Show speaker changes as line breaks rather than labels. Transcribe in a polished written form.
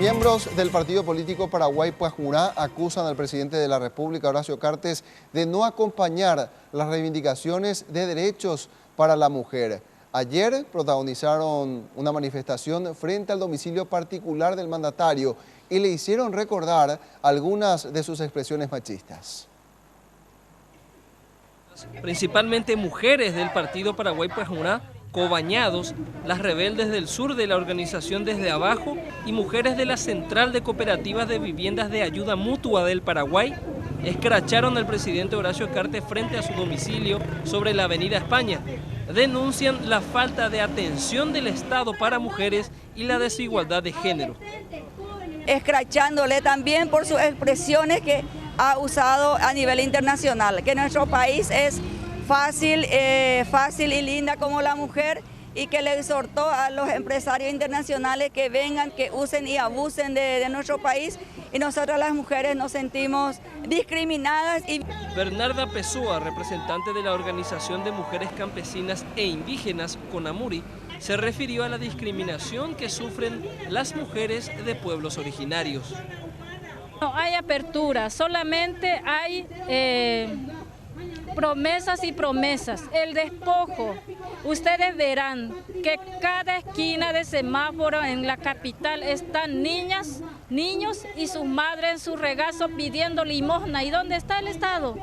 Miembros del partido político Paraguay Puajurá acusan al presidente de la República, Horacio Cartes, de no acompañar las reivindicaciones de derechos para la mujer. Ayer protagonizaron una manifestación frente al domicilio particular del mandatario y le hicieron recordar algunas de sus expresiones machistas.
Principalmente mujeres del partido Paraguay Puajurá, Cobañados, las rebeldes del sur de la organización Desde Abajo y mujeres de la Central de Cooperativas de Viviendas de Ayuda Mutua del Paraguay, escracharon al presidente Horacio Cartes frente a su domicilio sobre la Avenida España. Denuncian la falta de atención del Estado para mujeres y la desigualdad de género.
Escrachándole también por sus expresiones que ha usado a nivel internacional, que nuestro país es fácil y linda como la mujer, y que le exhortó a los empresarios internacionales que vengan, que usen y abusen de nuestro país, y nosotras las mujeres nos sentimos discriminadas.
Bernarda Pessoa, representante de la Organización de Mujeres Campesinas e Indígenas, CONAMURI, se refirió a la discriminación que sufren las mujeres de pueblos originarios.
No hay apertura, solamente hay promesas y promesas. El despojo, ustedes verán que cada esquina de semáforo en la capital están niñas, niños y sus madres en su regazo pidiendo limosna. ¿Y dónde está el Estado?